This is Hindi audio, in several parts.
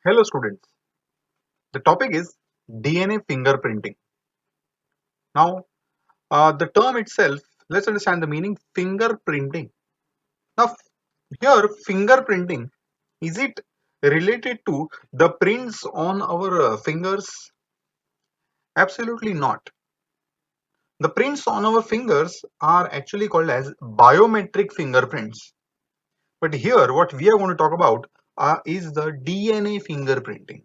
Hello students, the topic is DNA fingerprinting. Now, the term itself, let's understand the meaning fingerprinting. Now, here fingerprinting, is it related to the prints on our fingers? Absolutely not. The prints on our fingers are actually called as biometric fingerprints. But here what we are going to talk about is the DNA fingerprinting.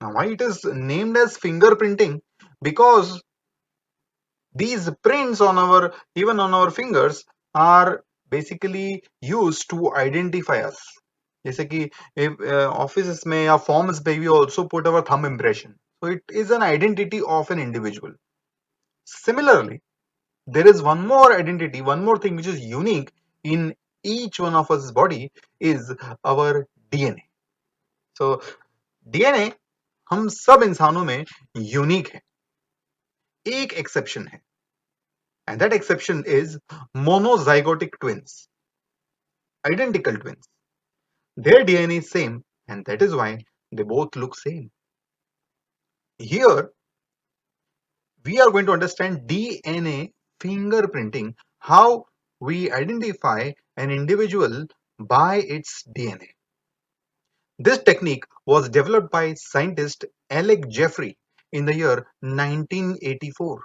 Now, why it is named as fingerprinting? Because these prints on our even on our fingers are basically used to identify us. जैसे कि ऑफिस में या फॉर्म्स पे we also put our thumb impression. So it is an identity of an individual. Similarly, there is one more identity, one more thing which is unique in each one of us body is our DNA. So DNA हम सब इंसानों में यूनिक है. एक एक्सेप्शन है. And that exception is monozygotic twins, identical twins. Their DNA is same, and that is why they both look same. Here, we are going to understand DNA fingerprinting, how we identify an individual by its DNA. This technique was developed by scientist Alec Jeffrey in the year 1984.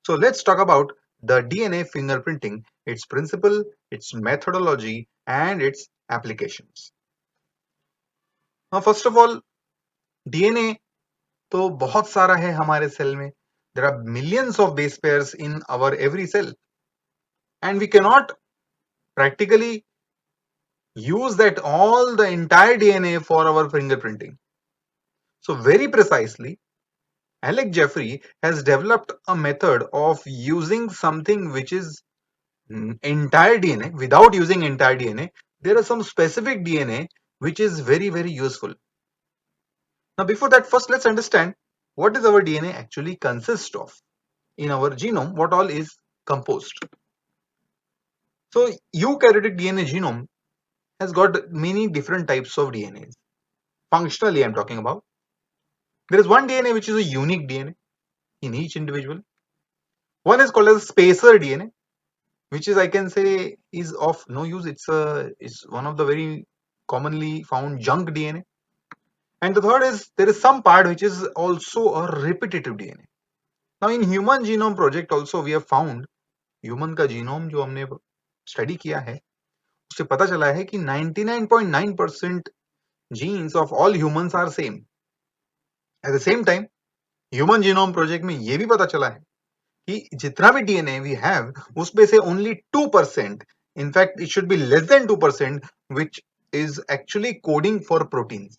So let's talk about the DNA fingerprinting, its principle, its methodology, and its applications. Now, first of all, DNA तो बहुत सारा है हमारे सेल में. There are millions of base pairs in our every cell, and we cannot practically use that all the entire DNA for our fingerprinting. So very precisely, Alec Jeffrey has developed a method of using something which is entire DNA. Without using entire DNA, there are some specific DNA which is very useful. Now before that, first let's understand what is our DNA actually consist of. In our genome, what all is composed. So eukaryotic DNA genome has got many different types of DNAs. Functionally, I'm talking about. There is one DNA which is a unique DNA in each individual. One is called as spacer DNA, which is, I can say, is of no use. It's one of the very commonly found junk DNA. And the third is there is some part which is also a repetitive DNA. Now in human genome project also we have found human का genome जो हमने study किया है उससे पता चला है कि 99.9% genes of all humans are same. At the same time, human genome project में ये भी पता चला है कि जितना भी DNA we have उसमें से only 2%, in fact it should be less than 2%, which is actually coding for proteins.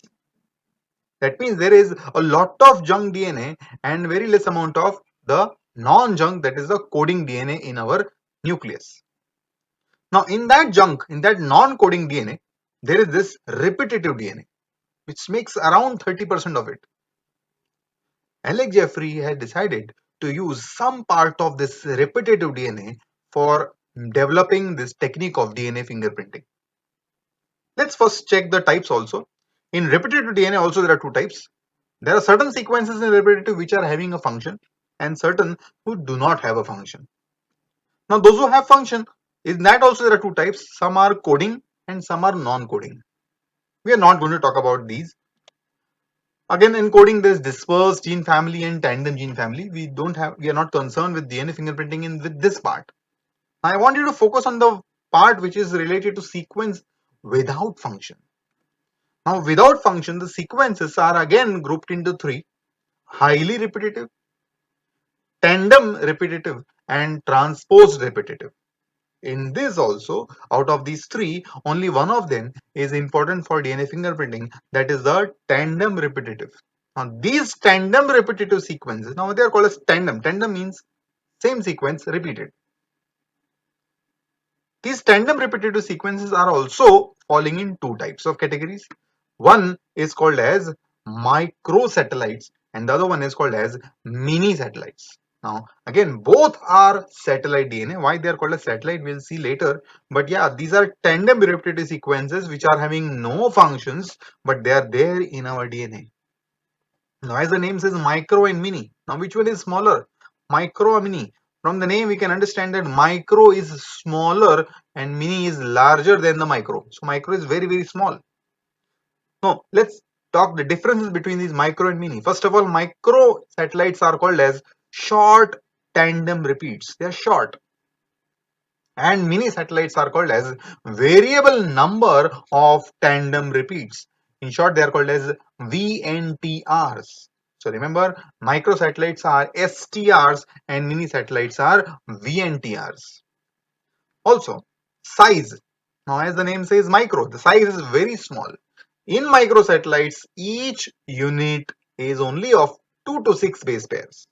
That means there is a lot of junk DNA and very less amount of the non-junk, that is the coding DNA in our nucleus. Now in that junk, in that non-coding DNA, there is this repetitive DNA, which makes around 30% of it. Alec Jeffrey had decided to use some part of this repetitive DNA for developing this technique of DNA fingerprinting. Let's first check the types also. In repetitive DNA also there are two types. There are certain sequences in repetitive which are having a function and certain who do not have a function. Now those who have function, in that also there are two types. Some are coding and some are non-coding. We are not going to talk about these. Again, in coding, there's dispersed gene family and tandem gene family. We are not concerned with DNA fingerprinting in with this part. I want you to focus on the part which is related to sequence without function. Now, without function, the sequences are again grouped into three: highly repetitive, tandem repetitive, and transposed repetitive. In this also, out of these three, only one of them is important for DNA fingerprinting, that is the tandem repetitive. Now these tandem repetitive sequences, now they are called as tandem. Tandem means same sequence repeated. These tandem repetitive sequences are also falling in two types of categories. One is called as microsatellites and the other one is called as mini satellites. Now, again, both are satellite DNA. Why they are called a satellite, we'll see later. But yeah, these are tandem repetitive sequences which are having no functions, but they are there in our DNA. Now, as the name says, micro and mini. Now, which one is smaller? Micro or mini? From the name, we can understand that micro is smaller and mini is larger than the micro. So, micro is very, very small. Now, let's talk the differences between these micro and mini. First of all, micro satellites are called as short tandem repeats. They are short. And mini satellites are called as variable number of tandem repeats. In short, they are called as VNTRs. So remember, microsatellites are STRs and mini satellites are VNTRs. Also, size. Now, as the name says, micro, the size is very small. In microsatellites, each unit is only of 2 to 6 base pairs.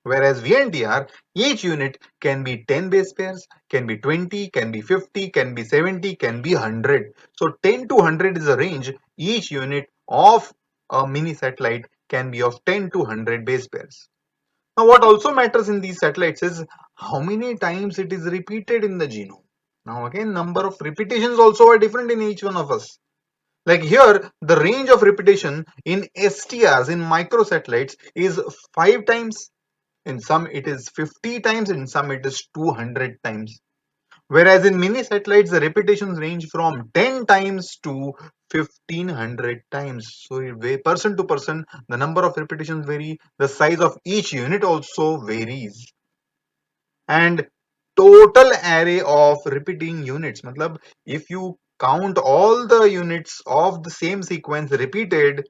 Whereas VNTR, each unit can be 10 base pairs, can be 20, can be 50, can be 70, can be 100. So 10 to 100 is the range. Each unit of a mini satellite can be of 10 to 100 base pairs. Now, what also matters in these satellites is how many times it is repeated in the genome. Now, again, number of repetitions also are different in each one of us. Like here, the range of repetition in STRs, in microsatellites, is 5 times. In some, it is 50 times. In some, it is 200 times. Whereas in mini satellites, the repetitions range from 10 times to 1500 times. So, person to person, the number of repetitions vary. The size of each unit also varies. And total array of repeating units, matlab, if you count all the units of the same sequence repeated,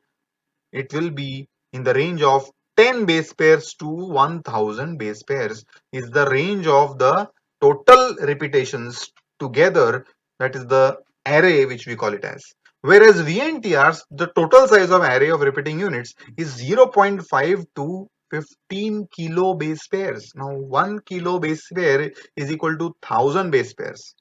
it will be in the range of 10 base pairs to 1000 base pairs is the range of the total repetitions together. That is the array which we call it as. Whereas VNTRs, the total size of array of repeating units is 0.5 to 15 kilo base pairs. Now 1 kilo base pair is equal to 1000 base pairs.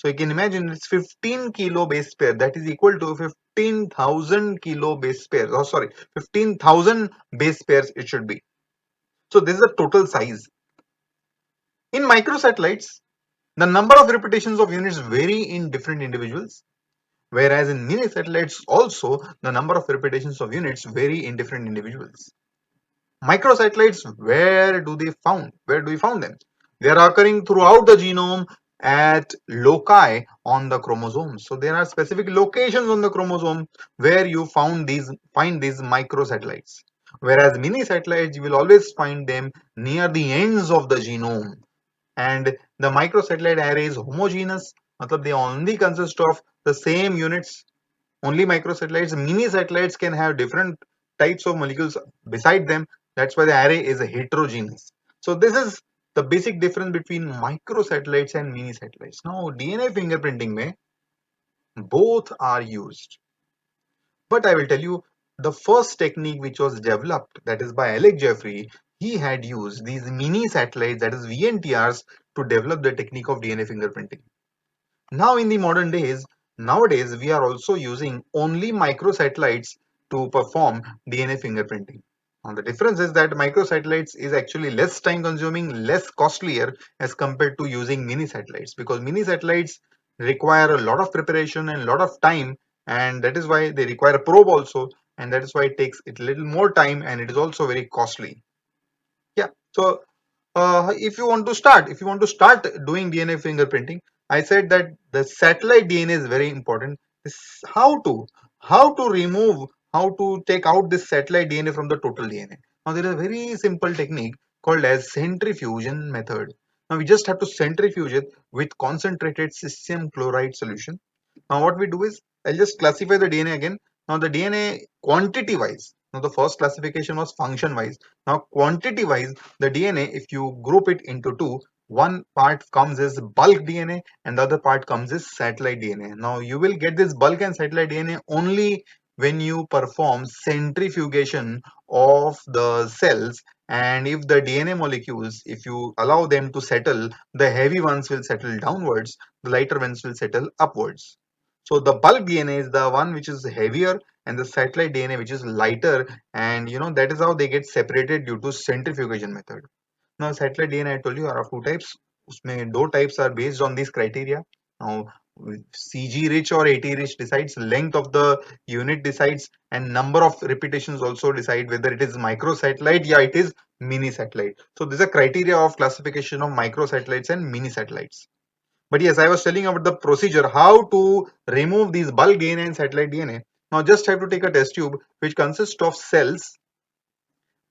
So you can imagine it's 15 kilo base pair, that is equal to 15,000 kilo base pairs. Oh, sorry, 15,000 base pairs it should be. So this is the total size. In microsatellites, the number of repetitions of units vary in different individuals. Whereas in mini satellites also, the number of repetitions of units vary in different individuals. Microsatellites, where do they found? Where do we found them? They are occurring throughout the genome at loci on the chromosome. So there are specific locations on the chromosome where you find these microsatellites. Whereas mini satellites, you will always find them near the ends of the genome. And the microsatellite array is homogeneous. Matlab they only consist of the same units. Only microsatellites. Mini satellites can have different types of molecules beside them. That's why the array is heterogeneous. So this is the basic difference between microsatellites and mini satellites. Now DNA fingerprinting mein both are used. But I will tell you the first technique which was developed, that is by Alec Jeffrey, he had used these mini satellites, that is VNTRs, to develop the technique of DNA fingerprinting. Now in the modern days, nowadays we are also using only microsatellites to perform DNA fingerprinting. Now the difference is that microsatellites is actually less time consuming, less costlier as compared to using mini satellites, because mini satellites require a lot of preparation and a lot of time, and that is why they require a probe also, and that is why it takes it a little more time and it is also very costly. Yeah. So if you want to start doing DNA fingerprinting, I said that the satellite DNA is very important. This how to remove, how to take out this satellite DNA from the total DNA. Now there is a very simple technique called as centrifugation method. Now we just have to centrifuge it with concentrated cesium chloride solution. Now what we do is, I'll just classify the DNA again. Now the DNA quantity wise. Now the first classification was function wise. Now quantity wise, the DNA, if you group it into two, one part comes as bulk DNA and the other part comes as satellite DNA. Now you will get this bulk and satellite DNA only when you perform centrifugation of the cells, and if the DNA molecules, if you allow them to settle, the heavy ones will settle downwards, the lighter ones will settle upwards. So the bulk DNA is the one which is heavier and the satellite DNA which is lighter, and that is how they get separated due to centrifugation method. Now satellite DNA, I told you, are of two types. उसमें दो types are based on these criteria. Now CG rich or AT rich decides, length of the unit decides, and number of repetitions also decide whether it is microsatellite, yeah, it is mini satellite. So this is a criteria of classification of microsatellites and mini satellites. But yes, I was telling about the procedure, how to remove these bulk DNA and satellite DNA. Now just have to take a test tube which consists of cells.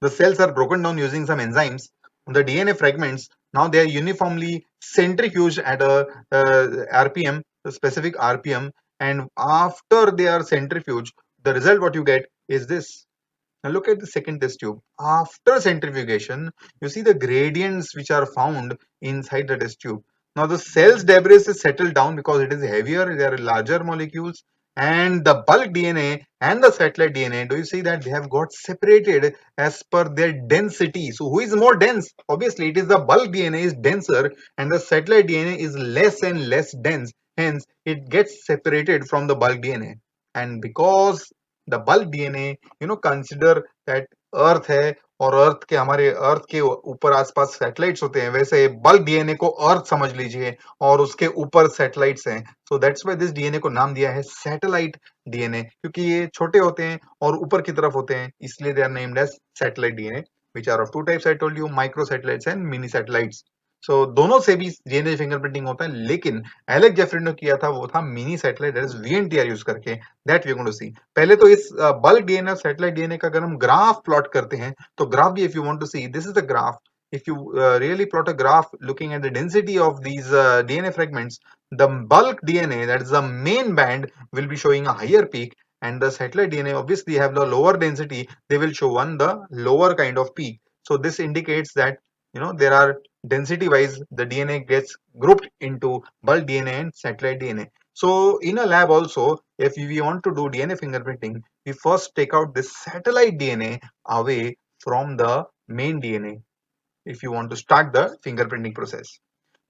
The cells are broken down using some enzymes. The DNA fragments, now they are uniformly centrifuged at a RPM, a specific RPM, and after they are centrifuged, the result what you get is this. Now look at the second test tube. After centrifugation, you see the gradients which are found inside the test tube. Now the cell's debris is settled down because it is heavier, they are larger molecules, and the bulk DNA and the satellite DNA, do you see that they have got separated as per their density? So who is more dense? Obviously, it is the bulk DNA is denser and the satellite DNA is less and less dense. Hence, it gets separated from the bulk DNA. And because the bulk DNA, consider that अर्थ है और अर्थ के हमारे अर्थ के ऊपर आसपास सैटेलाइट्स होते हैं, वैसे बल्क डीएनए को अर्थ समझ लीजिए और उसके ऊपर सैटेलाइट्स हैं. So that's why this DNA को नाम दिया है सैटेलाइट डीएनए, क्योंकि ये छोटे होते हैं और ऊपर की तरफ होते हैं, इसलिए they are named as satellite DNA, which are of two types. I told you, micro satellites and mini satellites. So दोनों से भी डीएनए फिंगरप्रिंटिंग होता है, लेकिन एलेक्स जेफरी ने किया था वो था mini satellite, that is VNTR use करके. That we are going to see. पहले तो इस बल्क डीएनए और सैटेलाइट डीएनए का अगर हम ग्राफ प्लॉट करते हैं, तो ग्राफ भी, if you want to see, this is the graph. If you really plot a graph looking at the density of these DNA fragments, the bulk DNA, that is the main band, will be showing a higher peak, and the satellite DNA obviously have the lower density, they will show one the lower kind of peak. So this indicates that there are density wise the DNA gets grouped into bulk DNA and satellite DNA. So in a lab also, if we want to do DNA fingerprinting, we first take out this satellite DNA away from the main DNA if you want to start the fingerprinting process.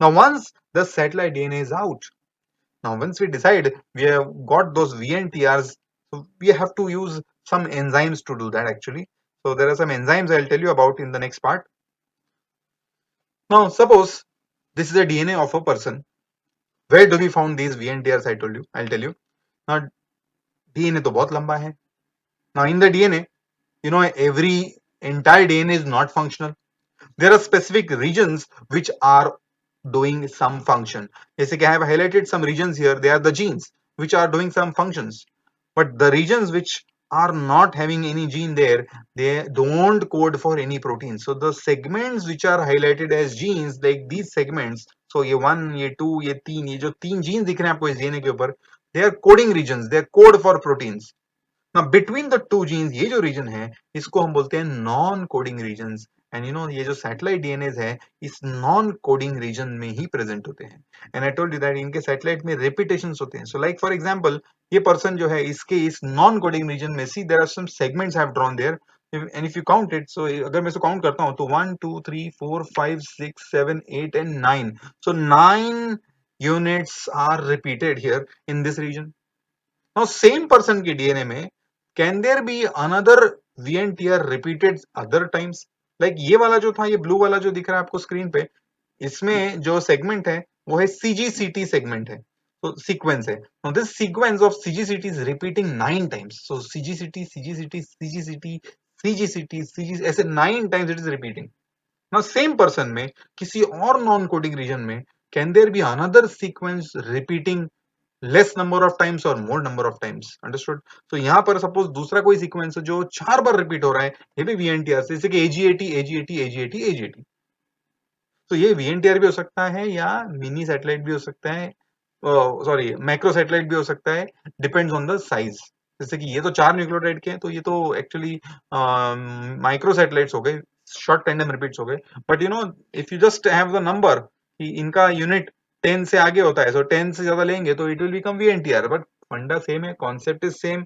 Now once the satellite DNA is out, now once we decide we have got those VNTRs, so we have to use some enzymes to do that actually. So there are some enzymes I'll tell you about in the next part. Now suppose this is a DNA of a person. Where do we found these VNTRs? I'll tell you. Now DNA तो बहुत लंबा है. Now in the DNA, every entire DNA is not functional. There are specific regions which are doing some function. Basically, I have highlighted some regions here. They are the genes which are doing some functions. But the regions which are not having any gene there, they don't code for any protein. So the segments which are highlighted as genes, like these segments, so ये 1, ये 2, ये 3, ये जो 3 genes दिख रहे हैं आपको इस DNA के ऊपर, they are coding regions. They are code for proteins. Now between the two genes, ये जो region है, इसको हम बोलते हैं नॉन कोडिंग रीजन्स. एंड ये जो सैटेलाइट डीएनए है, इस नॉन कोडिंग रीजन में ही प्रेजेंट होते हैं. And I told you that इनके सैटेलाइट में रिपीटेशंस होते हैं. सो लाइक फॉर एग्जांपल, ये पर्सन जो है इसके इस नॉन कोडिंग रीजन में, see there are some segments I have drawn there, and if you count it, so अगर मैं इसको काउंट करता हूं तो 1 2 3 4 5 6 7 8 and 9. So 9 units are repeated here in this region. Now same person की DNA में can there be another VNTR repeated other times? Like ये वाला जो था, ये ब्लू वाला जो दिख रहा है आपको स्क्रीन पे, इसमें जो सेगमेंट है वो है CGCT सेगमेंट है, तो सीक्वेंस है. Now this sequence of CGCT is repeating 9 times. So CGCT, CGCT, CGCT, CGCT, CG, ऐसे 9 times it is repeating. Now same person में किसी और नॉन कोडिंग रीजन में can there be another sequence repeating less number of times और more number of times. Understood. तो यहाँ पर सपोज दूसरा कोई सीक्वेंस है जो 4 बार रिपीट हो रहा है, ये भी वीएनटीआर से, जैसे कि AG80 AG80 AG80 AG80. तो ये वीएनटीआर भी हो सकता है या मिनी सैटेलाइट भी हो सकता है, सॉरी मैक्रो सैटेलाइट भी हो सकता है, डिपेंड्स ऑन द साइज. जैसे कि ये तो 4 न्यूक्लियोटाइड के हैं, तो ये तो एक्चुअली माइक्रो सैटेलाइट्स हो गए, शॉर्ट टैंडम रिपीट्स हो गए. But if you just have the number कि इनका यूनिट 10 से आगे होता है, सो 10 से ज्यादा लेंगे तो it will become VNTR. But फंडा सेम है, कॉन्सेप्ट इज सेम.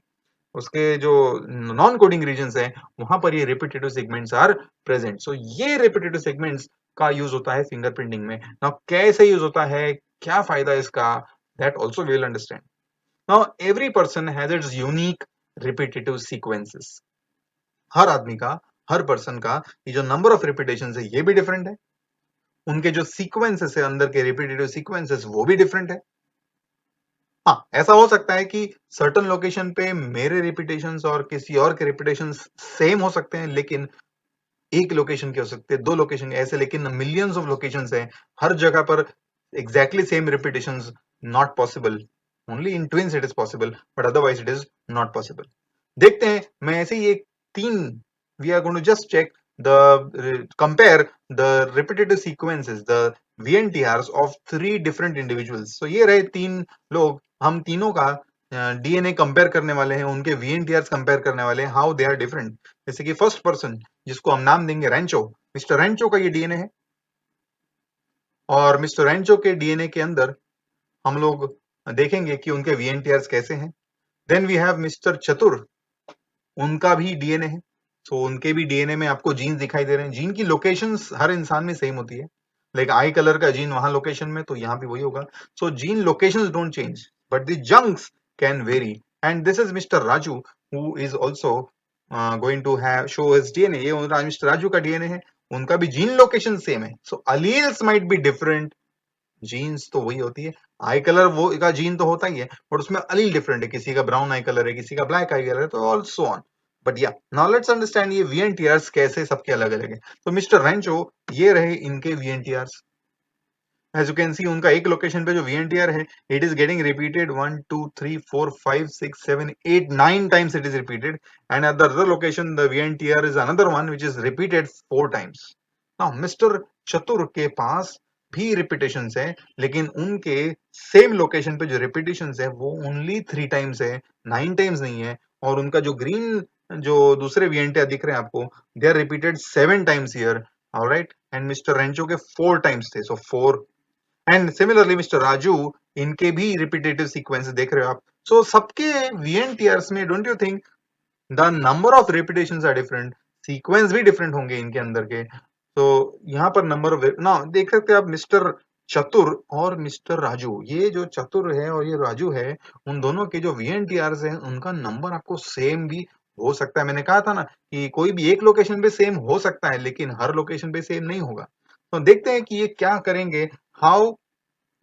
उसके जो नॉन कोडिंग रीजन्स हैं वहां पर ये रिपीटेटिव सेगमेंट्स आर प्रेजेंट. सो ये रिपीटेटिव सेगमेंट्स का यूज होता है फिंगरप्रिंटिंग में. नाउ कैसे यूज होता है, क्या फायदा इसका, that also we will understand. Now every person has its unique repetitive sequences. हर आदमी का हर पर्सन का ये जो नंबर ऑफ रिपीटेशन है ये भी डिफरेंट है, उनके जो सीक्वेंसेस है अंदर के रिपीटेटिव सीक्वेंसेस वो भी डिफरेंट है। हाँ, ऐसा हो सकता है कि सर्टेन लोकेशन पे मेरे रिपीटेशंस और किसी और के रिपीटेशंस सेम हो सकते हैं, लेकिन एक लोकेशन के हो सकते हैं, 2 लोकेशन ऐसे, लेकिन मिलियंस ऑफ लोकेशंस हैं, हर जगह पर exactly same repetitions not possible. Only in twins it is possible, but otherwise it is not possible. देखते हैं, मैं ऐसे ही एक 3 we are going to just check compare the repetitive sequences, the VNTRs of 3 different individuals. So ये रहे 3 लोग, हम तीनों का डीएनए कंपेयर करने वाले हैं, उनके वीएनटीआर कंपेयर करने वाले हैं, हाउ दे आर डिफरेंट। जैसे कि फर्स्ट पर्सन जिसको हम नाम देंगे रेंचो, मिस्टर रेंचो का ये डीएनए है, और मिस्टर रेंचो के डीएनए के अंदर हम लोग देखेंगे कि उनके वीएनटीआर कैसे हैं। देन वी हैव मिस्टर चतुर, उनका भी डीएनए है। सो उनके भी डीएनए में आपको जीन्स दिखाई दे रहे हैं। जीन की लोकेशंस हर इंसान में सेम होती है, लाइक आई कलर का जीन वहां लोकेशन में, तो यहाँ भी वही होगा। So gene locations don't change, but the junks can vary. And this is mister Raju who is also going to have show his DNA. ये मिस्टर राजू का डीएनए है, उनका भी जीन लोकेशन सेम है। So alleles might be different, genes तो वही होती है। आई कलर वो का जीन तो होता ही है, बट उसमें अलील डिफरेंट है, किसी का ब्राउन आई कलर है, किसी का ब्लैक आई कलर है, तो ऑल्सो ऑन। बट या नाउ लेट्स अंडरस्टैंड ये वीएनटीआरस कैसे सबके अलग अलग है। तो मिस्टर रेंचो, ये रहे इनके वीएनटीआरस। एज यू कैन सी, उनका एक लोकेशन पे जो वीएनटीआर है, it is getting repeated 1 2 3 4 5 6 7 8 9 times it is repeated, and at the other location the VNTR is another one which is repeated 4 times. Now mister चतुर के पास भी रिपीटेशंस है, लेकिन उनके सेम लोकेशन पे जो रिपीटेशंस है वो ओनली 3 टाइम्स है, 9 टाइम्स नहीं है। और उनका जो ग्रीन जो दूसरे वीएनटीआर दिख रहे हैं आपको, they are repeated 7 times here, alright, and mister Rancho के 4 टाइम्स थे, so 4। And similarly mister Raju, इनके भी रिपीटेटिव सीक्वेंस देख रहे हो आप। सो सबके वीएनटीआरस में don't you think the number of repetitions are different, sequence भी डिफरेंट होंगे इनके अंदर के। तो यहाँ पर नंबर ऑफ ना देख सकते हैं आप, मिस्टर चतुर और मिस्टर राजू, ये जो चतुर है और ये राजू है, उन दोनों के जो वीएनटीआरस हैं उनका नंबर आपको सेम भी हो सकता है। मैंने कहा था ना कि कोई भी एक लोकेशन पे सेम हो सकता है, लेकिन हर लोकेशन पे सेम नहीं होगा। तो देखते हैं कि ये क्या करेंगे। How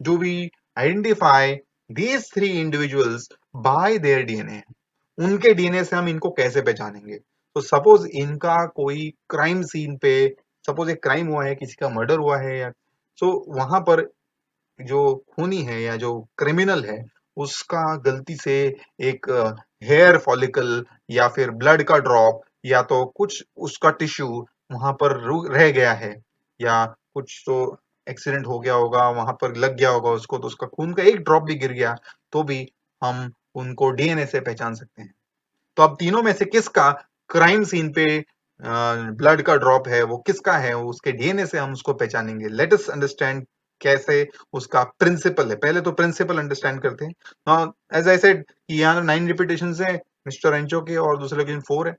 do we identify these 3 individuals by their DNA? उनके डीएनए से हम इनको कैसे पहचानेंगे। तो सपोज इनका कोई क्राइम सीन पे, सपोज एक क्राइम हुआ है, किसी का मर्डर हुआ है, या सो वहां पर जो खूनी है या जो क्रिमिनल है, उसका गलती से एक हेयर फॉलिकल या फिर ब्लड का ड्रॉप या तो कुछ उसका टिश्यू वहां पर रह गया है, या कुछ तो एक्सीडेंट हो गया होगा, वहां पर लग गया होगा उसको, तो उसका खून का एक ड्रॉप भी गिर गया, तो भी हम उनको डीएनए से पहचान सकते हैं। तो अब तीनों में से किसका क्राइम सीन पे ब्लड का ड्रॉप है, वो किसका है, उसके डीएनए से हम उसको पहचानेंगे। लेट अस अंडरस्टैंड कैसे उसका प्रिंसिपल है। पहले तो प्रिंसिपल अंडरस्टैंड करते हैं। एज आई सेड कि यहाँ 9 रिपीटेशन है मिस्टर एंचो के, और दूसरे लोकेशन 4 है।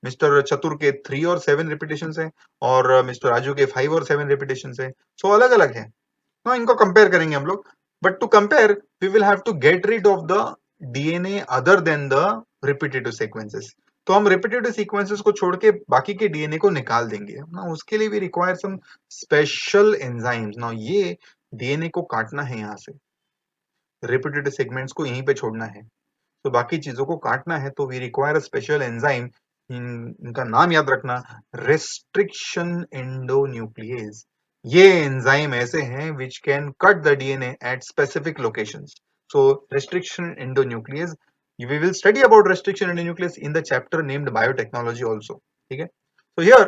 मिस्टर चतुर के 3 और 7 रिपीटेशन है, और मिस्टर राजू के 5 और 7 रिपीटेशन है। सो अलग अलग है। हाँ, इनको कंपेयर करेंगे हम लोग, but to compare we will have to get rid of the DNA other than the repetitive sequences. तो हम रिपीटेटिव सीक्वेंसेस को छोड़ के बाकी के डीएनए को निकाल देंगे ना। उसके लिए भी रिक्वायर सम स्पेशल एंजाइम्स ना। ये डीएनए को काटना है, यहाँ से रिपीटेटिव सेगमेंट्स को यहीं पे छोड़ना है, तो बाकी चीजों को काटना है, तो we require a special enzyme. इनका नाम याद रखना, रेस्ट्रिक्शन एंडोन्यूक्लियेज। ये एंजाइम ऐसे हैं which can cut the DNA at specific locations. So restriction endonuclease, we will study about restriction endonuclease in the chapter named biotechnology also. ठीक है। So here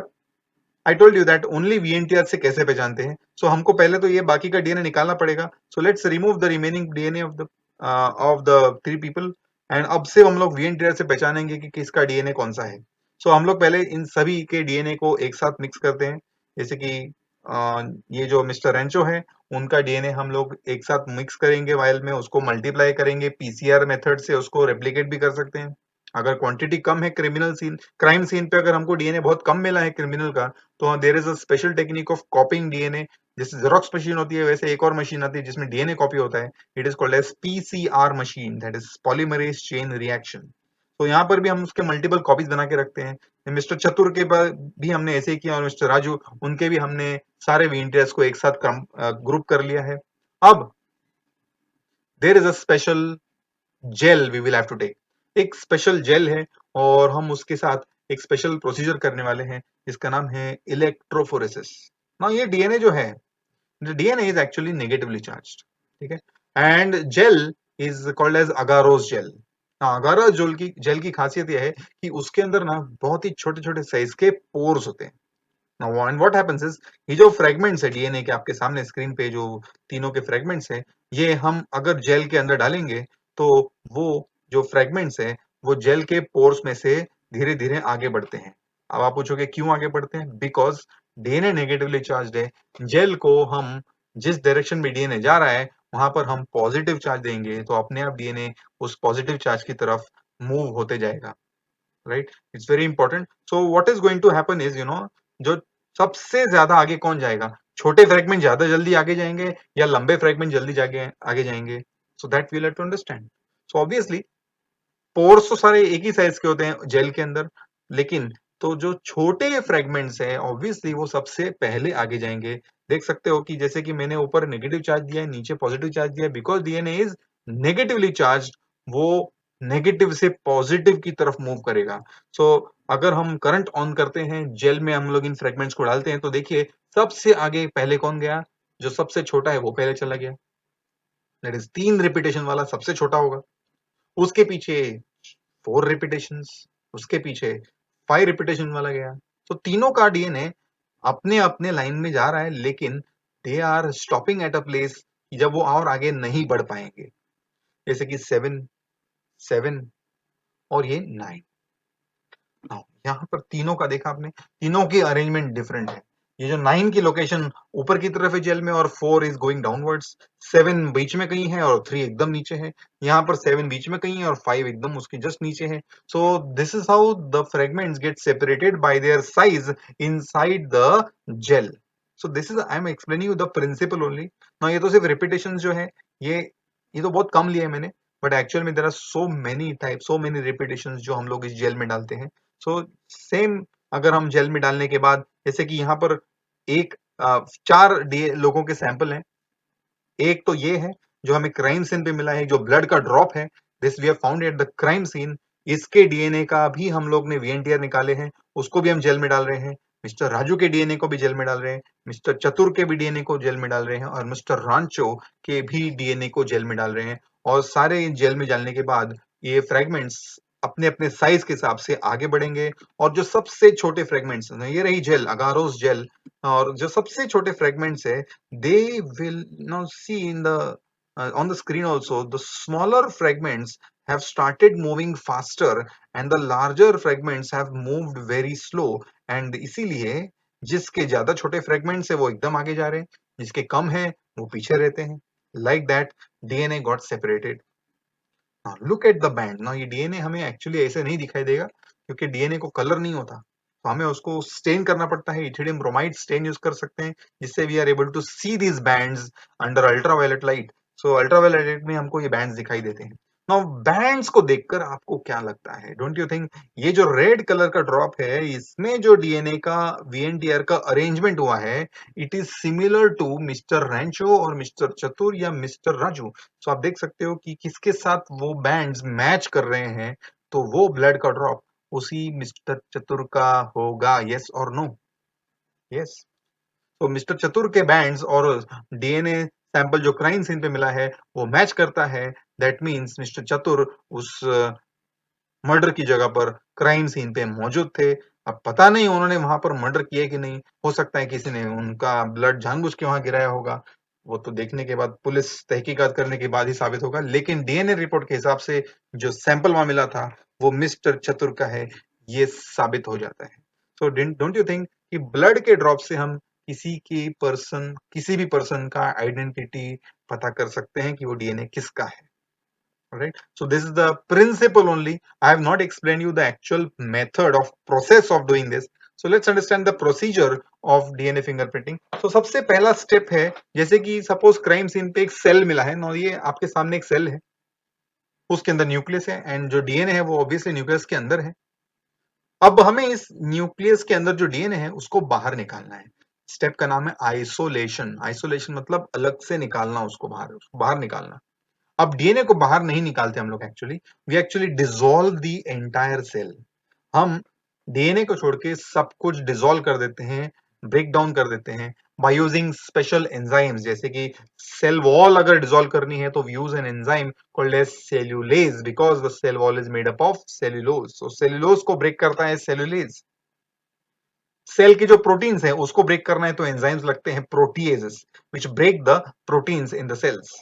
I told you that only VNTR से कैसे पहचानते हैं। So हमको पहले तो ये बाकी का डीएनए निकालना पड़ेगा। So let's remove the remaining DNA of the 3 people, and अब से हम लोग VNTR से पहचानेंगे कि किसका डीएनए कौन सा है। So हम लोग पहले इन सभी के डीएनए को एक साथ मिक्स करते हैं। जैसे कि ये जो मिस्टर रेंचो है, उनका डीएनए हम लोग एक साथ मिक्स करेंगे, वाइल में उसको मल्टीप्लाई करेंगे, पीसीआर मेथड से उसको रेप्लिकेट भी कर सकते हैं। अगर क्वांटिटी कम है क्रिमिनल सीन क्राइम सीन पे, अगर हमको डीएनए बहुत कम मिला है क्रिमिनल का, तो there is a special technique of copying DNA. जैसे जेरोक्स मशीन होती है, वैसे एक और मशीन आती है जिसमें डीएनए कॉपी होता है। It is called as PCR machine, that is polymerase chain reaction. तो यहाँ पर भी हम उसके मल्टीपल कॉपीज बना के रखते हैं। मिस्टर चतुर के भी हमने ऐसे ही किया, और मिस्टर राजू उनके भी हमने सारे VNTRs को एक साथ ग्रुप कर लिया है। अब there is a special gel we will have to take. एक स्पेशल जेल है और हम उसके साथ एक स्पेशल प्रोसीजर करने वाले हैं जिसका नाम है इलेक्ट्रोफोरेसिस। ना ये डीएनए जो है, DNA is actually negatively charged, ठीक है, and gel is called as agarose gel. Agarose gel की खासियत यह है कि उसके अंदर ना बहुत ही छोटे छोटे साइज के पोर्स होते हैं। Now and what happens is, ये जो फ्रेगमेंट्स है डीएनए के आपके सामने स्क्रीन पे जो तीनों के फ्रेगमेंट्स है, ये हम अगर जेल के अंदर डालेंगे तो वो जो फ्रेगमेंट्स है वो जेल के पोर्स में से धीरे धीरे आगे बढ़ते हैं। अब आप पूछोगे क्यों आगे बढ़ते हैं? बिकॉज डीएनए नेगेटिवली चार्ज है। जेल को हम जिस डायरेक्शन में डीएनए जा रहा है वहां पर हम पॉजिटिव चार्ज देंगे तो अपने आप डीएनए उस पॉजिटिव चार्ज की तरफ मूव होते जाएगा, right? It's very important. So what is going to happen is, जो सबसे ज्यादा आगे कौन जाएगा, छोटे फ्रेगमेंट ज्यादा जल्दी आगे जाएंगे या लंबे फ्रेगमेंट जल्दी जागे आगे जाएंगे? So that we have to understand. So obviously pores तो सारे एक ही साइज के होते हैं जेल के अंदर, लेकिन तो जो छोटे फ्रेगमेंट्स हैं ऑब्वियसली वो सबसे पहले आगे जाएंगे। देख सकते हो कि जैसे कि मैंने ऊपर नेगेटिव चार्ज दिया है, नीचे पॉजिटिव चार्ज दिया है, because DNA is negatively charge, वो नेगेटिव से पॉजिटिव की तरफ मूव करेगा। सो अगर हम करंट ऑन करते हैं, जेल में हम लोग इन फ्रेगमेंट्स को डालते हैं, तो देखिए सबसे आगे पहले कौन गया? जो सबसे छोटा है वो पहले चला गया, दैट इज 3 रिपीटेशन वाला सबसे छोटा होगा। उसके पीछे 4 रिपीटेशंस, उसके पीछे 5 रिपीटेशन वाला गया। तो तीनों का डीएनए अपने अपने लाइन में जा रहा है, लेकिन they are stopping at a place जब वो और आगे नहीं बढ़ पाएंगे, जैसे कि 7 7 और ये 9। यहाँ पर तीनों का देखा आपने, तीनों की अरेंजमेंट डिफरेंट है। ये जो 9 की लोकेशन ऊपर की तरफ है जेल में और 4 इज गोइंग डाउनवर्ड्स, 7 बीच में कहीं है और 3 एकदम नीचे है। यहाँ पर 7 बीच में कहीं है और 5 एकदम उसके जस्ट नीचे है। So this is how the fragments get separated by their size inside the gel. So this is, I am explaining you the principle only. ना ये तो सिर्फ रिपीटेशन जो है, ये तो बहुत कम लिया है मैंने, बट एक्चुअल में there are so many type, so many repetitions जो हम लोग इस जेल में डालते हैं। सो सेम अगर हम जेल में डालने के बाद, जैसे कि यहाँ पर एक 4 लोगों के सैंपल हैं। एक तो ये है जो हमें क्राइम सीन पे मिला है, जो ब्लड का ड्रॉप है, this we have found at the crime scene. इसके डीएनए का भी हम लोग ने वीएनटीआर निकाले हैं, उसको भी हम जेल में डाल रहे हैं। मिस्टर राजू के डीएनए को भी जेल में डाल रहे हैं, मिस्टर चतुर के भी डीएनए को जेल में डाल रहे हैं, और मिस्टर रांचो के भी डीएनए को जेल में डाल रहे हैं। और सारे जेल में डालने के बाद ये फ्रेगमेंट्स अपने अपने साइज के हिसाब से आगे बढ़ेंगे, और जो सबसे छोटे फ्रेगमेंट्स, ये रही जेल, अगारोस जेल, और जो सबसे छोटे फ्रेगमेंट्स है, they will now see in the on the screen also, the smaller fragments have started moving faster and the larger fragments have moved very slow, and इसीलिए जिसके ज्यादा छोटे फ्रेगमेंट्स है वो एकदम आगे जा रहे हैं, जिसके कम है वो पीछे रहते हैं। Like that DNA got separated. Look at the band. ना ये डीएनए हमें एक्चुअली ऐसे नहीं दिखाई देगा क्योंकि डीएनए को कलर नहीं होता, तो हमें उसको स्टेन करना पड़ता है। इथिडियम ब्रोमाइड स्टेन यूज कर सकते हैं जिससे we are able to see these bands under ultraviolet light. So ultraviolet light में हमको ये बैंड्स दिखाई देते हैं। नाउ बैंड्स को देखकर आपको क्या लगता है? डोंट यू थिंक ये जो रेड कलर का ड्रॉप है, इसमें जो डीएनए का वीएनटीआर का अरेंजमेंट हुआ है, it is similar to mister Rancho और मिस्टर चतुर या मिस्टर राजू। सो आप देख सकते हो कि किसके साथ वो बैंड्स मैच कर रहे हैं, तो वो ब्लड का ड्रॉप उसी मिस्टर चतुर का होगा। यस और नो? यस। तो मिस्टर चतुर के बैंड्स और डीएनए सैंपल जो क्राइम सीन पे मिला है वो मैच करता है। दैट मीन्स मिस्टर चतुर उस मर्डर की जगह पर क्राइम सीन पे मौजूद थे। अब पता नहीं उन्होंने वहां पर मर्डर किया कि नहीं, हो सकता है किसी ने उनका ब्लड जानबूझ के वहां गिराया होगा, वो तो देखने के बाद, पुलिस तहकीकात करने के बाद ही साबित होगा। लेकिन डीएनए रिपोर्ट के हिसाब से जो सैंपल वहां मिला था वो मिस्टर चतुर का है, ये साबित हो जाता है। सो डोंट यू थिंक कि ब्लड के ड्रॉप से हम किसी भी पर्सन का आइडेंटिटी पता कर सकते हैं कि वो डीएनए किसका है? Right, so this is the principle only. I have not explained you the actual method of process of doing this. So let's understand the procedure of DNA fingerprinting. So सबसे पहला स्टेप है, जैसे कि सपोज क्राइम सीन पे एक सेल मिला है ना, ये आपके सामने एक सेल है, उसके अंदर न्यूक्लियस है एंड जो डीएनए है वो ऑब्वियसली न्यूक्लियस के अंदर है। अब हमें इस न्यूक्लियस के अंदर जो डीएनए है उसको बाहर निकालना है। स्टेप का नाम है आइसोलेशन। आइसोलेशन मतलब अलग से निकालना, उसको बाहर निकालना। अब डीएनए को बाहर नहीं निकालते हम लोग, actually we actually dissolve the entire cell. हम डीएनए को छोड़ के सब कुछ डिसॉल्व कर देते हैं, ब्रेक डाउन कर देते हैं बाय यूजिंग स्पेशल एंजाइम्स। जैसे कि सेल वॉल अगर डिसॉल्व करनी है तो we use an enzyme called as cellulase, because the cell wall is made up of cellulose. So cellulose को ब्रेक करता है सेल्यूलेज। सेल की जो प्रोटीन्स है उसको ब्रेक करना है तो एंजाइम्स लगते हैं proteases which break the proteins in the cells.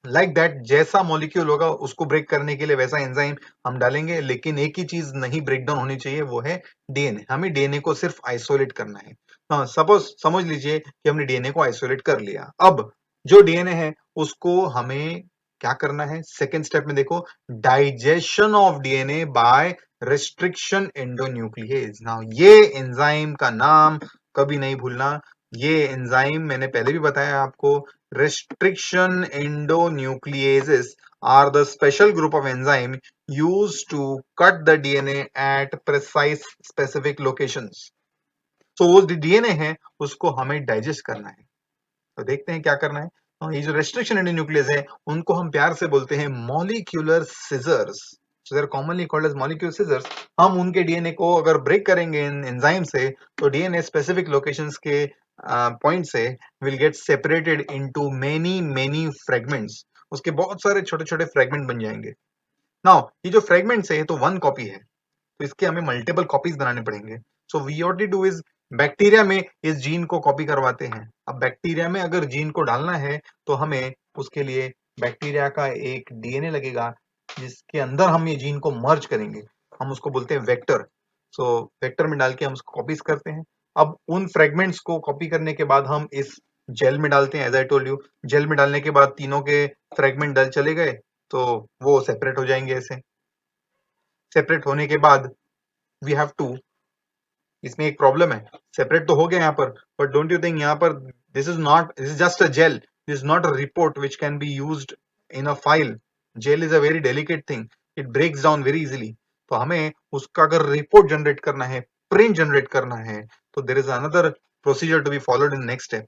Like that, जैसा मॉलिक्यूल होगा उसको ब्रेक करने के लिए वैसा एंजाइम हम डालेंगे, लेकिन एक ही चीज नहीं ब्रेक डाउन होनी चाहिए, वो है डीएनए। हमें डीएनए को सिर्फ आइसोलेट करना है। हाँ, सपोज समझ लीजिए कि हमने डीएनए को आइसोलेट कर लिया। अब जो डीएनए है उसको हमें क्या करना है, सेकेंड स्टेप में देखो, digestion of DNA by restriction endonuclease. Now ये एंजाइम का नाम कभी नहीं भूलना। ये एंजाइम मैंने पहले भी बताया आपको, restriction endonucleases are the special group of enzyme used to cut the DNA at precise specific locations. So वो जो डीएनए है उसको हमें डाइजेस्ट करना है। तो देखते हैं क्या करना है। ये जो रेस्ट्रिक्शन एंडोन्यूक्लियस है उनको हम प्यार से बोलते हैं molecular scissors. So they are commonly called as molecular scissors. हम उनके डीएनए को अगर ब्रेक करेंगे इन एंजाइम से तो डीएनए स्पेसिफिक लोकेशंस के पॉइंट से will get separated into many many fragments. उसके बहुत सारे छोटे छोटे फ्रेगमेंट बन जाएंगे। नाउ ये जो फ्रेगमेंट्स है तो वन कॉपी है, तो इसके हमें मल्टीपल कॉपीज बनाने पड़ेंगे। So we what we do is, bacteria में इस जीन को कॉपी करवाते हैं। अब बैक्टीरिया में अगर जीन को डालना है तो हमें उसके लिए बैक्टीरिया का एक डीएनए लगेगा जिसके अंदर हम ये जीन को मर्ज करेंगे। हम उसको बोलते हैं वेक्टर। सो वेक्टर में डाल के हम उसको कॉपीज करते हैं। अब उन फ्रेगमेंट्स को कॉपी करने के बाद हम इस जेल में डालते हैं। As I told you, gel में डालने के बाद तीनों के फ्रेगमेंट डल चले गए तो वो सेपरेट हो जाएंगे। ऐसे सेपरेट होने के बाद वी हैव टू, इसमें एक प्रॉब्लम है, सेपरेट तो हो गया यहाँ पर, बट डोंट यू थिंक यहाँ पर this is just a gel, this is not a report which can be used in a file. Gel is a very delicate thing, it breaks down very easily. तो हमें उसका अगर रिपोर्ट जनरेट करना है, प्रिंट जनरेट करना है, तो there is another procedure to be followed in next step.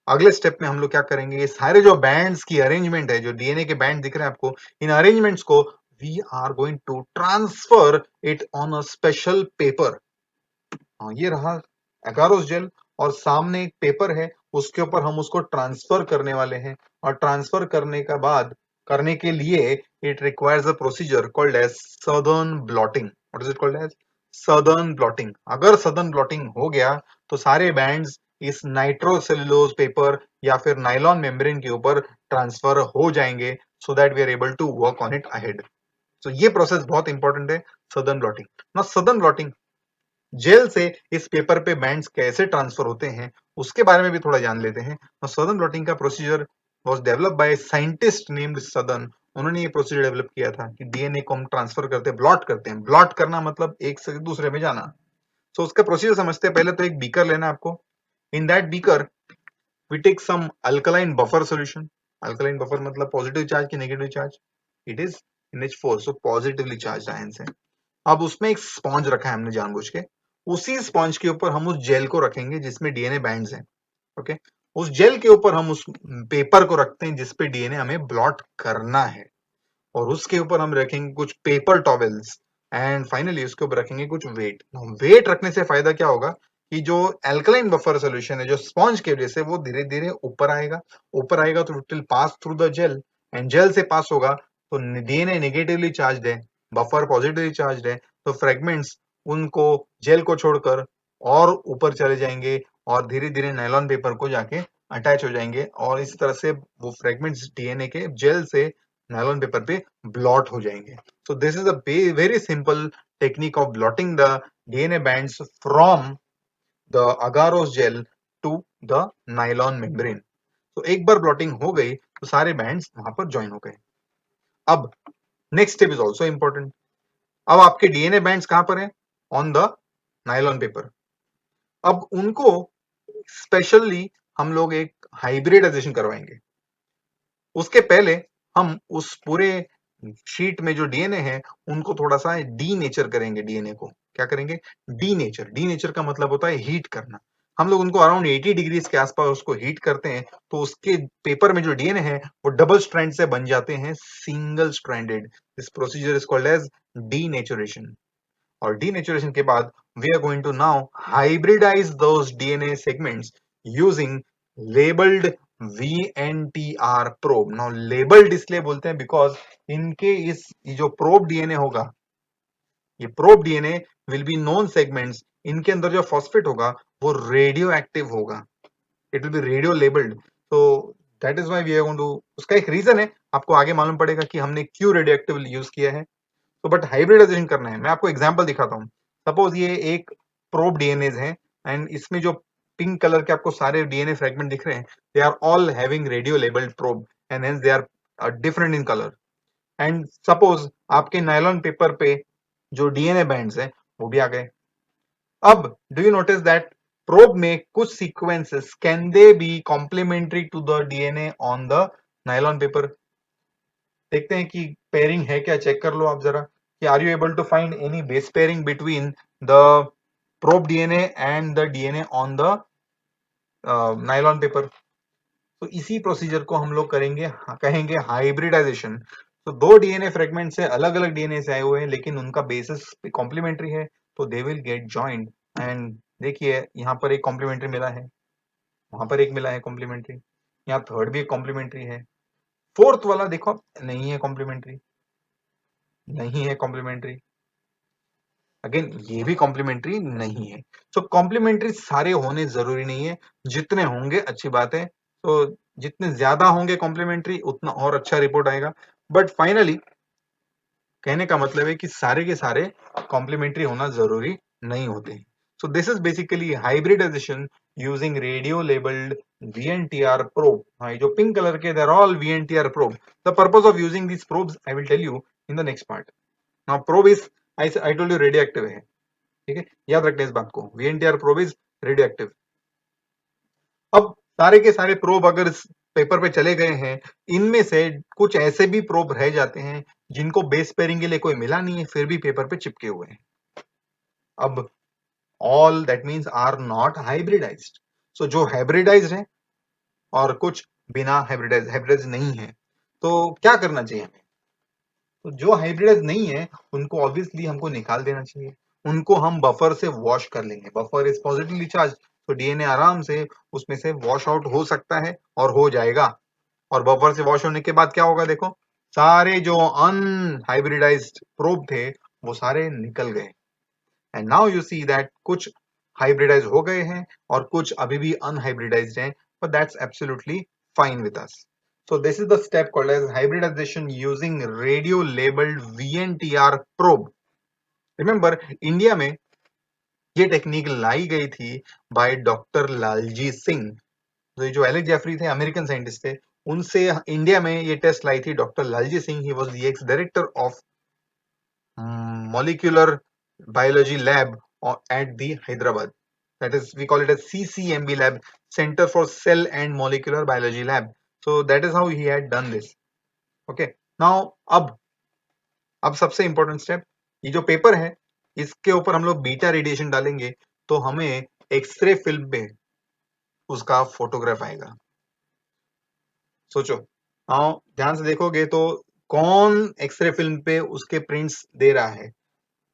अगले स्टेप में हम लोग क्या करेंगे, ये सारे जो बैंड्स की अरेंजमेंट है, जो डीएनए के बैंड दिख रहे हैं आपको, इन अरेंजमेंट्स को we are going to transfer it on a special paper. ये रहा एगारोस जेल और सामने एक पेपर है, उसके ऊपर हम उसको ट्रांसफर करने वाले हैं। और ट्रांसफर करने का बाद, करने के लिए it requires a procedure called as southern blotting. What is it called as? Southern blotting. अगर सदर्न ब्लॉटिंग हो गया तो सारे बैंड्स इस नाइट्रोसेलुलोज पेपर या फिर नाइलॉन मेम्ब्रेन के ऊपर ट्रांसफर हो जाएंगे, so that we are able to work on it ahead. तो ये प्रोसेस बहुत इंपॉर्टेंट है, सदर्न ब्लॉटिंग। ना सदर्न ब्लॉटिंग, जेल से इस पेपर पे बैंड्स कैसे ट्रांसफर होते हैं उसके बारे में भी थोड़ा जान लेते हैं। सदर्न ब्लॉटिंग का procedure was developed by scientist named southern. उन्होंने ये प्रोसीजर डेवलप किया था कि डीएनए को हम ट्रांसफर करते हैं, ब्लॉट करते हैं। ब्लॉट करना मतलब एक से दूसरे में जाना। तो उसका प्रोसीजर समझते हैं। पहले तो एक बीकर लेना है आपको। In that beaker we take some alkaline buffer solution. Alkaline buffer मतलब पॉजिटिव चार्ज की negative charge, it is NH4, so positively charge ions है। अब उसमें एक स्पॉन्ज रखा है हमने जानबूझ के, उसी स्पॉन्ज के ऊपर हम उस जेल को रखेंगे जिसमें डीएनए बैंड्स हैं। ओके, उस जेल के ऊपर हम उस पेपर को रखते हैं जिसपे डीएनए हमें ब्लॉट करना है, और उसके ऊपर हम रखेंगे कुछ पेपर टॉवेल्स, एंड फाइनली उसके ऊपर रखेंगे कुछ वेट। वेट रखने से फायदा क्या होगा कि जो एल्कलाइन बफर सोल्यूशन है जो स्पॉन्ज की वजह से वो धीरे धीरे ऊपर आएगा। ऊपर आएगा तो it will pass through the gel, and gel से पास होगा तो डीएनए नेगेटिवली चार्ज है, बफर पॉजिटिवली चार्ज है, तो फ्रेगमेंट्स उनको जेल को छोड़कर और ऊपर चले जाएंगे और धीरे धीरे नायलॉन पेपर को जाके अटैच हो जाएंगे, और इस तरह से वो फ्रेगमेंट्स डीएनए के जेल से नायलॉन पेपर पे ब्लॉट हो जाएंगे। So this is a very simple technique of blotting the DNA bands from the agarose gel to the nylon membrane. तो एक बार ब्लॉटिंग हो गई तो सारे बैंड्स वहां पर ज्वाइन हो गए। अब next step is also important. अब आपके डीएनए बैंड्स कहां पर हैं? On the nylon paper. अब उनको स्पेशली हम लोग एक हाइब्रिडाइजेशन करवाएंगे। उसके पहले हम उस पूरे शीट में जो डीएनए है उनको थोड़ा सा डी नेचर करेंगे। डीएनए को क्या करेंगे? D nature. डी नेचर का मतलब होता है हीट करना। हम लोग उनको अराउंड 80 डिग्रीज के आसपास उसको हीट करते हैं तो उसके पेपर में जो डीएनए है वो डबल स्ट्रैंड से बन जाते हैं single stranded. This procedure is called as denaturation. और डीनेचुरेशन के बाद we are going to now hybridize those DNA segments using labelled VNTR probe. Now labelled इसलिए बोलते हैं बिकॉज इनके इस जो प्रोब डीएनए होगा, ये probe DNA will be known segments. इनके अंदर जो फॉस्फेट होगा वो रेडियो एक्टिव होगा, it will be radio labelled. तो that is why we are going to, उसका एक रीजन है, आपको आगे मालूम पड़ेगा कि हमने क्यों रेडियो एक्टिव यूज किया है। तो बट हाइब्रिडाइजेशन करना है, मैं आपको एग्जांपल दिखाता हूँ। सपोज ये एक प्रोब डीएनएज है एंड इसमें जो पिंक कलर के आपको सारे डीएनए फ्रेगमेंट दिख रहे हैं, they are all having radio labelled probe and hence they are different in colour. And suppose आपके नायलॉन पेपर पे जो डीएनए बैंड्स हैं वो भी आ गए। अब do you notice that probe में कुछ sequences can they be complementary to the DNA on the nylon paper? देखते हैं कि पेयरिंग है क्या, चेक कर लो आप जरा कि are you able to find any base pairing between the probe DNA and the DNA on the nylon paper. तो इसी प्रोसीजर को हम लोग करेंगे, कहेंगे हाइब्रिडाइजेशन। तो दो डीएनए फ्रेगमेंट से अलग अलग डीएनए से आए हुए हैं लेकिन उनका बेसिस कॉम्प्लीमेंट्री है तो they will get joined. And देखिए यहाँ पर एक कॉम्प्लीमेंट्री मिला है, वहां पर एक मिला है कॉम्प्लीमेंट्री, यहाँ थर्ड भी एक कॉम्प्लीमेंट्री है, फोर्थ वाला देखो नहीं है कॉम्प्लीमेंट्री, नहीं है कॉम्प्लीमेंट्री, अगेन ये भी कॉम्प्लीमेंट्री नहीं है। सो कॉम्प्लीमेंट्री सारे होने जरूरी नहीं है, जितने होंगे अच्छी बात है। तो जितने ज्यादा होंगे कॉम्प्लीमेंट्री उतना और अच्छा रिपोर्ट आएगा। बट फाइनली कहने का मतलब है कि सारे के सारे कॉम्प्लीमेंट्री होना जरूरी नहीं होते। So this is basically hybridisation using radio labelled VNTR probe। हाँ, ये जो पिंक कलर के there all VNTR probe। The purpose of using this probes I will tell you in the next part. Now probe is I told you radioactive है, ठीक है, याद रखना इस बात को, VNTR probe is radioactive. अब सारे के सारे प्रोब अगर इस पेपर पे चले गए हैं, इनमें से कुछ ऐसे भी प्रोब रह जाते हैं जिनको बेस पेयरिंग के लिए कोई मिला नहीं है फिर भी पेपर पे चिपके हुए हैं। अब all that means are not hybridised. सो जो हाइब्रिडाइज्ड है और कुछ बिना हाइब्रिडाइज नहीं है, तो क्या करना चाहिए हमें? तो जो हाइब्रिडाइज नहीं है उनको ऑब्वियसली हमको निकाल देना चाहिए, उनको हम बफर से वॉश कर लेंगे। बफर इज पॉजिटिवली चार्ज तो डीएनए आराम से उसमें से वॉश आउट हो सकता है और हो जाएगा। और बफर से वॉश होने के बाद क्या होगा देखो, सारे जो अनहाइब्रिडाइज्ड प्रोब थे वो सारे निकल गए। And now you see that कुछ हाइब्रिडाइज हो गए हैं और कुछ अभी भी अनहाइब्रिडाइज्ड हैं, but that's absolutely fine with us. So this is the step called as hybridization using radio labeled VNTR probe. Remember, India में ये टेक्निक लाई गई थी बाय डॉक्टर लालजी सिंह। तो जो एलेक्स जेफरी थे, अमेरिकन साइंटिस्ट थे, उनसे इंडिया में ये टेस्ट लाई थी doctor Lalji Singh. He was the ex director of molecular biology lab at the Hyderabad. That is, we call it as CCMB lab, Center for Cell and Molecular Biology Lab. So that is how he had done this. Okay. Now अब सबसे इंपॉर्टेंट स्टेप, ये जो पेपर है इसके ऊपर हम लोग बीटा रेडिएशन डालेंगे तो हमें एक्सरे फिल्म में उसका फोटोग्राफ आएगा। सोचो, हाँ ध्यान से देखोगे तो कौन एक्सरे फिल्म पे उसके प्रिंट्स दे रहा है,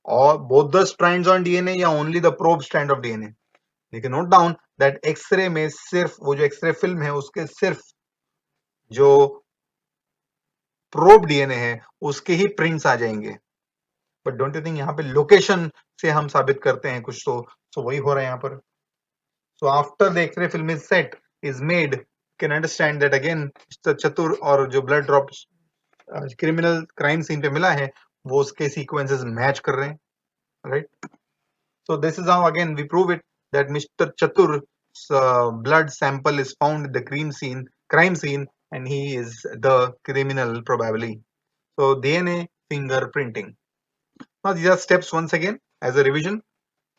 or both the strands on DNA या only the probe strand of DNA? लेकिन नोट डाउन दैट एक्सरे में सिर्फ वो जो एक्सरे फिल्म है उसके सिर्फ जो प्रोब डीएनए है उसके ही प्रिंट्स आ जाएंगे। बट डोंट यू थिंक यहाँ पे लोकेशन से हम साबित करते हैं कुछ, तो वही हो रहा है यहाँ पर। So after the X-ray film is set is made, can understand that again Chatur और जो blood drop criminal crime scene पे मिला है वो उसके सीक्वेंसेस मैच कर रहे हैं, right? So this is how again we prove it that Mr. Chatur's blood sample is found in the crime scene, and he is the criminal probably. So DNA fingerprinting. Now these are steps once again as a revision.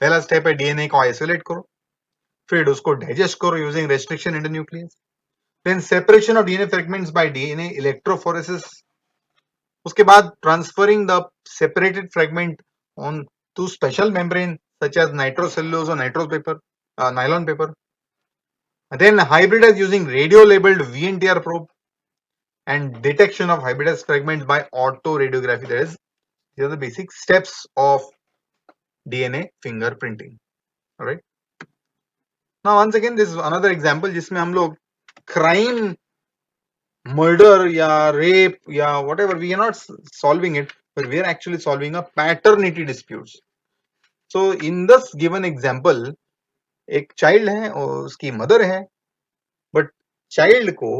पहला step है DNA को isolate करो, फिर उसको digest करो using restriction endonuclease. Then separation of DNA fragments by DNA electrophoresis. उसके बाद transferring the separated fragment on to special membrane such as nitrocellulose और nitro paper, nylon paper. Then hybridize using radio labeled VNTR probe and detection of hybridized fragments by autoradiography. That is, these are the basic steps of DNA fingerprinting. All right. Now, once again, this is another example जिसमें हम लोग crime, murder या rape या whatever, we are not solving it, but we are actually solving a paternity disputes. So, in this given example, एक child है और उसकी mother है, but child को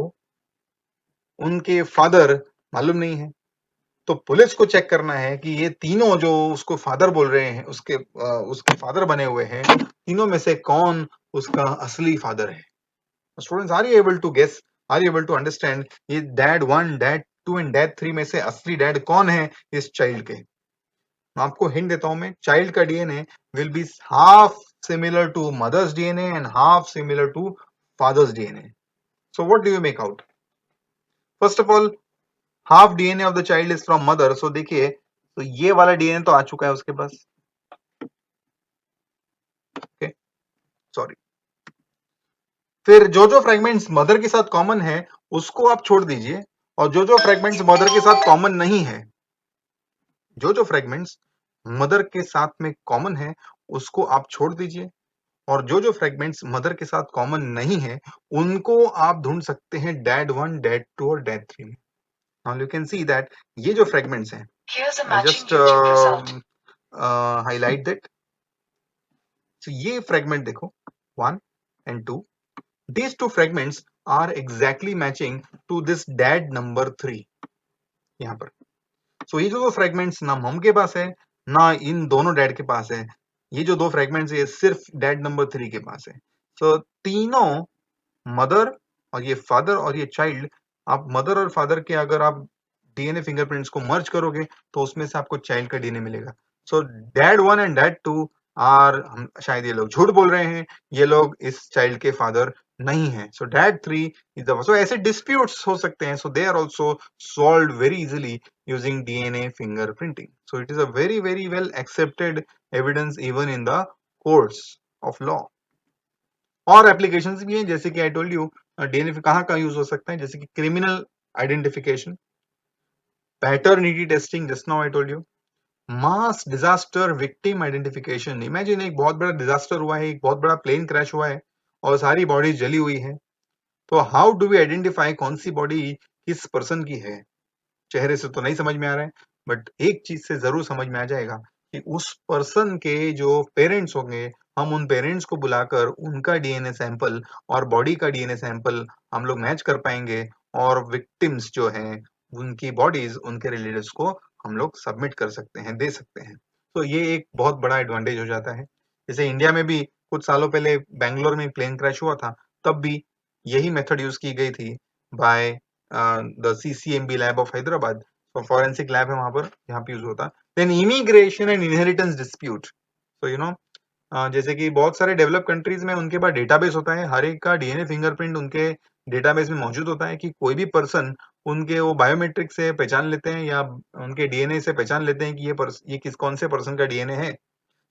उनके father मालूम नहीं है. तो पुलिस को चेक करना है कि ये तीनों जो उसको फादर बोल रहे हैं, उसके फादर बने हुए हैं, तीनों में से कौन उसका असली फादर है. Students, are you able to guess, are you able to understand ये डैड 1, डैड 2 एंड डैड 3 में से असली डैड कौन है इस चाइल्ड के. मैं आपको हिंट देता हूं, मैं चाइल्ड का DNA will be half similar to mother's DNA and half similar to father's DNA. So what do you make out? First of all, half DNA of the child is from mother. So देखिए, तो ये वाला डीएनए तो आ चुका है उसके पास. Okay, sorry. फिर जो जो फ्रेगमेंट्स मदर के साथ कॉमन है उसको आप छोड़ दीजिए, और जो जो फ्रेगमेंट्स मदर के साथ कॉमन नहीं है, जो जो फ्रेगमेंट्स मदर के साथ में कॉमन है उसको आप छोड़ दीजिए, और जो जो फ्रेगमेंट्स मदर के साथ कॉमन नहीं है उनको आप ढूंढ सकते हैं डैड 1, डैड 2 और डैड 3 में. Now you can see that ये जो फ्रेगमेंट्स हैं, जस्ट हाईलाइट दैट. So ये फ्रेगमेंट देखो 1 and 2, these two fragments are exactly matching to this dad number 3 यहाँ पर. So ये जो दो फ्रेगमेंट्स ना मम के पास है ना इन दोनों डैड के पास है, ये जो दो फ्रेगमेंट्स ये सिर्फ डैड नंबर 3 के पास है. So तीनों मदर और ये फादर और ये चाइल्ड, आप मदर और फादर के अगर आप डीएनए फिंगरप्रिंट्स को मर्ज करोगे तो उसमें से आपको चाइल्ड का डीएनए मिलेगा. So dad 1 and dad 2 are, शायद ये लोग झूठ बोल रहे हैं, ये लोग इस चाइल्ड के फादर नहीं है. So dad 3 is the, so ऐसे डिस्प्यूट्स हो सकते हैं. So they are also solved very easily using DNA fingerprinting. So it is a very very well accepted evidence even in the courts of law. और एप्लीकेशंस भी हैं, जैसे कि आई टोल्ड यू डीएनए कहाँ कहाँ यूज हो सकता है, जैसे कि criminal identification, paternity testing, just now I told you, mass disaster victim identification. Imagine एक बहुत बड़ा डिजास्टर हुआ है, एक बहुत बड़ा प्लेन क्रैश हुआ है और सारी बॉडी जली हुई है. तो हाउ डू वी आइडेंटिफाई कौन सी बॉडी किस पर्सन की है? चेहरे से तो नहीं समझ में आ रहा है, बट एक चीज से जरूर समझ में आ जाएगा कि उस पर्सन के जो पेरेंट्स होंगे, हम उन पेरेंट्स को बुलाकर उनका डीएनए सैंपल और बॉडी का डीएनए सैंपल हम लोग मैच कर पाएंगे, और विक्टिम्स जो हैं उनकी बॉडीज उनके रिलेटिव्स को हम लोग सबमिट कर सकते हैं, दे सकते हैं. तो ये एक बहुत बड़ा एडवांटेज हो जाता है. जैसे इंडिया में भी कुछ सालों पहले बैंगलोर में प्लेन क्रैश हुआ था, तब भी यही मेथड यूज की गई थी by the CCMB lab of Hyderabad. तो फॉरेंसिक लैब है वहां पर, यहाँ पे यूज होता. Then immigration and inheritance dispute. तो यू नो, जैसे कि बहुत सारे डेवलप कंट्रीज में उनके पास डेटाबेस होता है, हर एक का डीएनए फिंगरप्रिंट उनके डेटाबेस में मौजूद होता है, कि कोई भी पर्सन उनके वो बायोमेट्रिक से पहचान लेते हैं या उनके डीएनए से पहचान लेते हैं कि ये किस कौन से पर्सन का डीएनए है.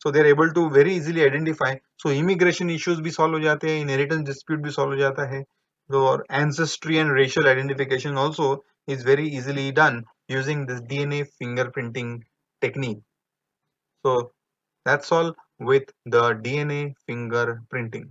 So they are able to very easily identify. So immigration issues भी सॉल्व हो जाते हैं, इनहेरिटेंस डिस्प्यूट भी सॉल्व हो जाता है. तो और ancestry and racial identification also is very easily done using this DNA fingerprinting technique. So that's all with the DNA fingerprinting.